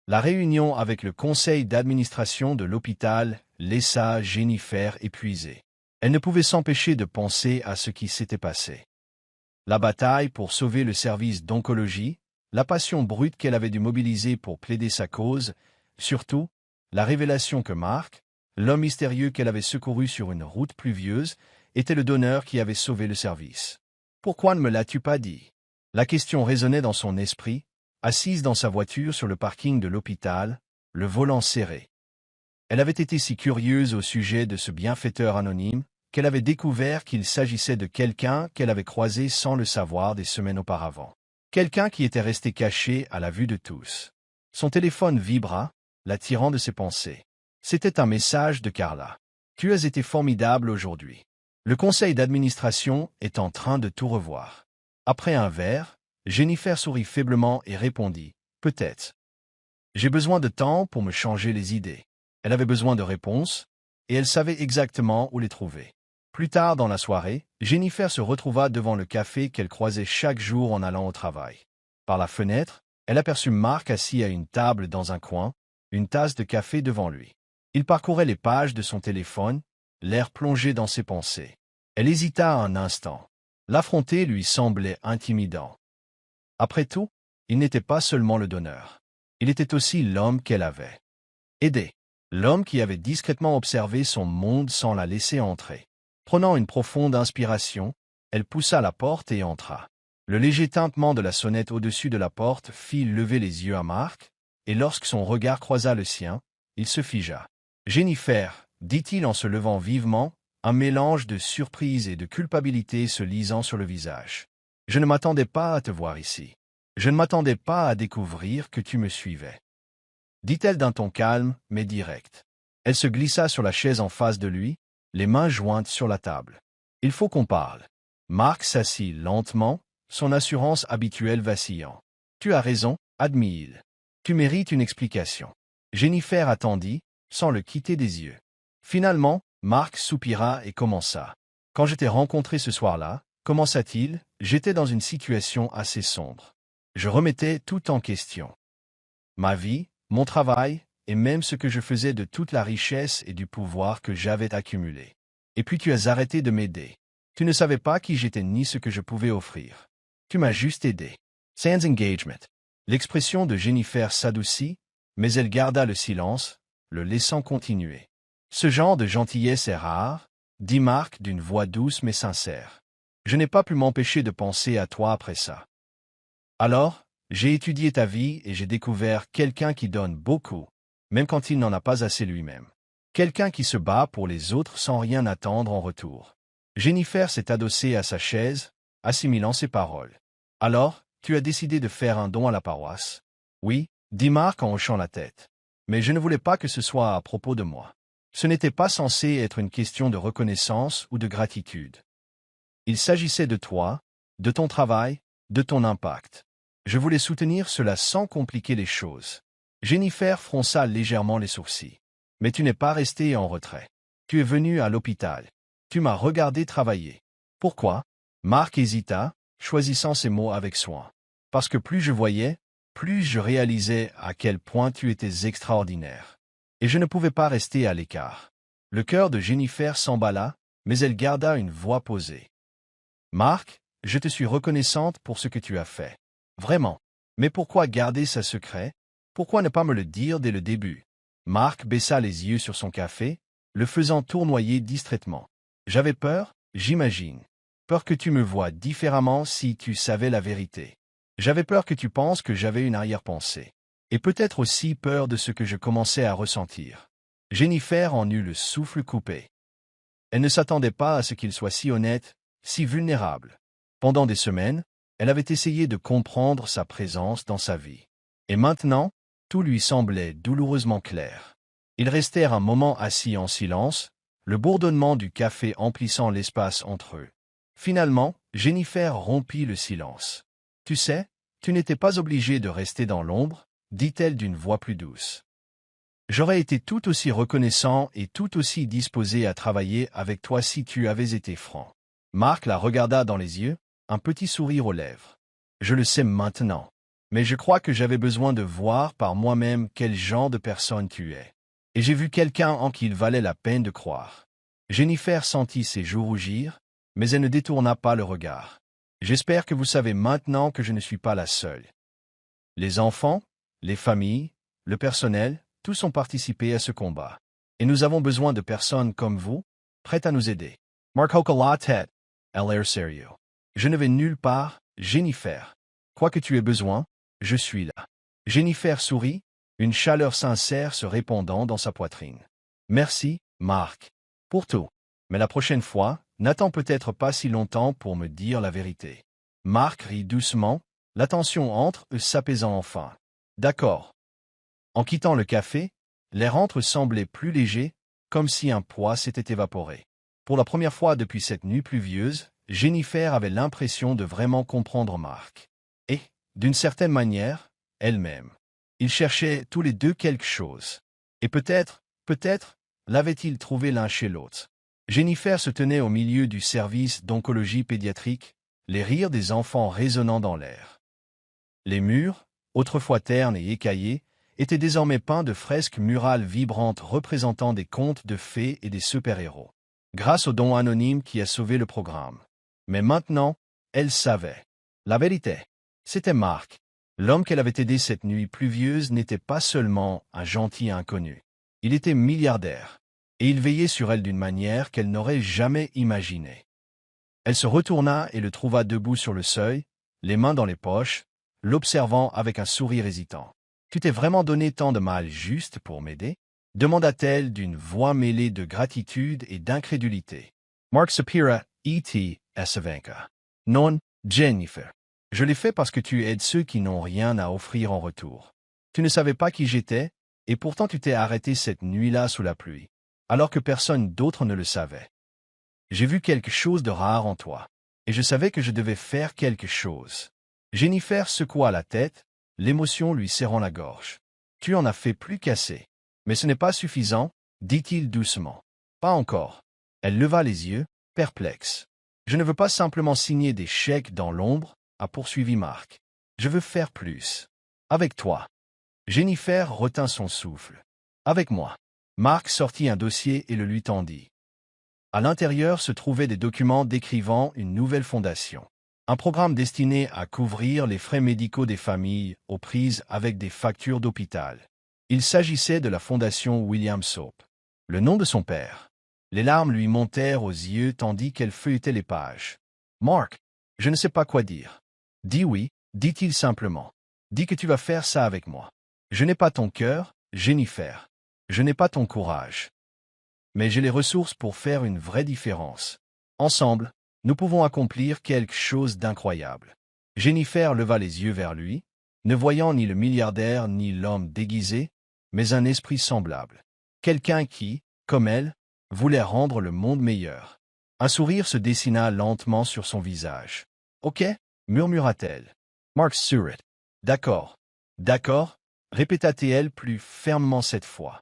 La réunion avec le conseil d'administration de l'hôpital laissa Jennifer épuisée. Elle ne pouvait s'empêcher de penser à ce qui s'était passé. La bataille pour sauver le service d'oncologie, la passion brute qu'elle avait dû mobiliser pour plaider sa cause, surtout, la révélation que Mark, l'homme mystérieux qu'elle avait secouru sur une route pluvieuse, était le donneur qui avait sauvé le service. « Pourquoi ne me l'as-tu pas dit ?» La question résonnait dans son esprit, assise dans sa voiture sur le parking de l'hôpital, le volant serré. Elle avait été si curieuse au sujet de ce bienfaiteur anonyme, qu'elle avait découvert qu'il s'agissait de quelqu'un qu'elle avait croisé sans le savoir des semaines auparavant. Quelqu'un qui était resté caché à la vue de tous. Son téléphone vibra, l'attirant de ses pensées. C'était un message de Carla. « Tu as été formidable aujourd'hui. Le conseil d'administration est en train de tout revoir. » Après un verre, Jennifer sourit faiblement et répondit « Peut-être. J'ai besoin de temps pour me changer les idées. » Elle avait besoin de réponses, et elle savait exactement où les trouver. Plus tard dans la soirée, Jennifer se retrouva devant le café qu'elle croisait chaque jour en allant au travail. Par la fenêtre, elle aperçut Mark assis à une table dans un coin, une tasse de café devant lui. Il parcourait les pages de son téléphone, l'air plongé dans ses pensées. Elle hésita un instant. L'affronter lui semblait intimidant. Après tout, il n'était pas seulement le donneur. Il était aussi l'homme qu'elle avait aidé. L'homme qui avait discrètement observé son monde sans la laisser entrer. Prenant une profonde inspiration, elle poussa la porte et entra. Le léger tintement de la sonnette au-dessus de la porte fit lever les yeux à Mark, et lorsque son regard croisa le sien, il se figea. « Jennifer, » dit-il en se levant vivement, un mélange de surprise et de culpabilité se lisant sur le visage. « Je ne m'attendais pas à te voir ici. Je ne m'attendais pas à découvrir que tu me suivais. » Dit-elle d'un ton calme, mais direct. Elle se glissa sur la chaise en face de lui, les mains jointes sur la table. « Il faut qu'on parle. » Mark s'assit lentement, son assurance habituelle vacillant. « Tu as raison, admit-il. Tu mérites une explication. Jennifer attendit, sans le quitter des yeux. Finalement, Mark soupira et commença. Quand je t'ai rencontré ce soir-là, commença-t-il, j'étais dans une situation assez sombre. Je remettais tout en question. Ma vie, mon travail, et même ce que je faisais de toute la richesse et du pouvoir que j'avais accumulé. Et puis tu as arrêté de m'aider. Tu ne savais pas qui j'étais ni ce que je pouvais offrir. Tu m'as juste aidé. Sans engagement. L'expression de Jennifer s'adoucit, mais elle garda le silence, le laissant continuer. Ce genre de gentillesse est rare, dit Mark d'une voix douce mais sincère. Je n'ai pas pu m'empêcher de penser à toi après ça. Alors, j'ai étudié ta vie et j'ai découvert quelqu'un qui donne beaucoup, même quand il n'en a pas assez lui-même. Quelqu'un qui se bat pour les autres sans rien attendre en retour. Jennifer s'est adossée à sa chaise, assimilant ses paroles. Alors, tu as décidé de faire un don à la paroisse? Oui, dit Mark en hochant la tête. Mais je ne voulais pas que ce soit à propos de moi. Ce n'était pas censé être une question de reconnaissance ou de gratitude. Il s'agissait de toi, de ton travail, de ton impact. Je voulais soutenir cela sans compliquer les choses. Jennifer fronça légèrement les sourcils. Mais tu n'es pas resté en retrait. Tu es venu à l'hôpital. Tu m'as regardé travailler. Pourquoi? Mark hésita, choisissant ses mots avec soin. Parce que plus je voyais, plus je réalisais à quel point tu étais extraordinaire. Et je ne pouvais pas rester à l'écart. Le cœur de Jennifer s'emballa, mais elle garda une voix posée. Mark, je te suis reconnaissante pour ce que tu as fait. Vraiment. Mais pourquoi garder ça secret? Pourquoi ne pas me le dire dès le début? Mark baissa les yeux sur son café, le faisant tournoyer distraitement. J'avais peur, j'imagine. Peur que tu me voies différemment si tu savais la vérité. J'avais peur que tu penses que j'avais une arrière-pensée. Et peut-être aussi peur de ce que je commençais à ressentir. Jennifer en eut le souffle coupé. Elle ne s'attendait pas à ce qu'il soit si honnête, si vulnérable. Pendant des semaines, elle avait essayé de comprendre sa présence dans sa vie. Et maintenant, tout lui semblait douloureusement clair. Ils restèrent un moment assis en silence, le bourdonnement du café emplissant l'espace entre eux. Finalement, Jennifer rompit le silence. « Tu sais, tu n'étais pas obligé de rester dans l'ombre, » dit-elle d'une voix plus douce. « J'aurais été tout aussi reconnaissant et tout aussi disposé à travailler avec toi si tu avais été franc. » Mark la regarda dans les yeux, un petit sourire aux lèvres. « Je le sais maintenant. Mais je crois que j'avais besoin de voir par moi-même quel genre de personne tu es. Et j'ai vu quelqu'un en qui il valait la peine de croire. » Jennifer sentit ses joues rougir, mais elle ne détourna pas le regard. « J'espère que vous savez maintenant que je ne suis pas la seule. » Les enfants, les familles, le personnel, tous ont participé à ce combat. Et nous avons besoin de personnes comme vous, prêtes à nous aider. Mark hocha la tête. Elle l'air sérieux. Je ne vais nulle part, Jennifer. Quoi que tu aies besoin, je suis là. Jennifer sourit, une chaleur sincère se répandant dans sa poitrine. Merci, Mark, pour tout. Mais la prochaine fois, n'attends peut-être pas si longtemps pour me dire la vérité. Mark rit doucement, la tension entre eux s'apaisant enfin. D'accord. En quittant le café, l'air entre semblait plus léger, comme si un poids s'était évaporé. Pour la première fois depuis cette nuit pluvieuse, Jennifer avait l'impression de vraiment comprendre Mark. Et, d'une certaine manière, elle-même. Ils cherchaient tous les deux quelque chose. Et peut-être, l'avaient-ils trouvé l'un chez l'autre. Jennifer se tenait au milieu du service d'oncologie pédiatrique, les rires des enfants résonnant dans l'air. Les murs, autrefois ternes et écaillés, étaient désormais peints de fresques murales vibrantes représentant des contes de fées et des super-héros. Grâce au don anonyme qui a sauvé le programme. Mais maintenant, elle savait. La vérité. C'était Mark. L'homme qu'elle avait aidé cette nuit pluvieuse n'était pas seulement un gentil inconnu. Il était milliardaire. Et il veillait sur elle d'une manière qu'elle n'aurait jamais imaginée. Elle se retourna et le trouva debout sur le seuil, les mains dans les poches, l'observant avec un sourire hésitant. « Tu t'es vraiment donné tant de mal juste pour m'aider ?» demanda-t-elle d'une voix mêlée de gratitude et d'incrédulité. Mark Sapira, E.T. Savanka. Non, Jennifer. Je l'ai fait parce que tu aides ceux qui n'ont rien à offrir en retour. Tu ne savais pas qui j'étais, et pourtant tu t'es arrêté cette nuit-là sous la pluie, alors que personne d'autre ne le savait. J'ai vu quelque chose de rare en toi, et je savais que je devais faire quelque chose. Jennifer secoua la tête, l'émotion lui serrant la gorge. Tu en as fait plus qu'assez. Mais ce n'est pas suffisant, dit-il doucement. Pas encore. Elle leva les yeux, perplexe. Je ne veux pas simplement signer des chèques dans l'ombre, a poursuivi Mark. Je veux faire plus. Avec toi. Jennifer retint son souffle. Avec moi. Mark sortit un dossier et le lui tendit. À l'intérieur se trouvaient des documents décrivant une nouvelle fondation. Un programme destiné à couvrir les frais médicaux des familles aux prises avec des factures d'hôpital. Il s'agissait de la fondation William Soap. Le nom de son père. Les larmes lui montèrent aux yeux tandis qu'elle feuilletait les pages. Mark, je ne sais pas quoi dire. Dis oui, dit-il simplement. Dis que tu vas faire ça avec moi. Je n'ai pas ton cœur, Jennifer. Je n'ai pas ton courage. Mais j'ai les ressources pour faire une vraie différence. Ensemble, nous pouvons accomplir quelque chose d'incroyable. Jennifer leva les yeux vers lui, ne voyant ni le milliardaire ni l'homme déguisé, mais un esprit semblable. Quelqu'un qui, comme elle, voulait rendre le monde meilleur. Un sourire se dessina lentement sur son visage. « Ok, » murmura-t-elle. Mark sourit. « D'accord. D'accord, » répéta-t-elle plus fermement cette fois.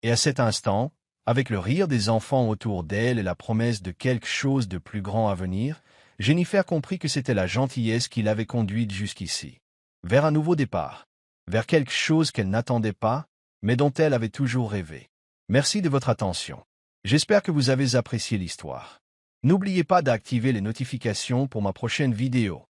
Et à cet instant, avec le rire des enfants autour d'elle et la promesse de quelque chose de plus grand à venir, Jennifer comprit que c'était la gentillesse qui l'avait conduite jusqu'ici. Vers un nouveau départ. Vers quelque chose qu'elle n'attendait pas, mais dont elle avait toujours rêvé. Merci de votre attention. J'espère que vous avez apprécié l'histoire. N'oubliez pas d'activer les notifications pour ma prochaine vidéo.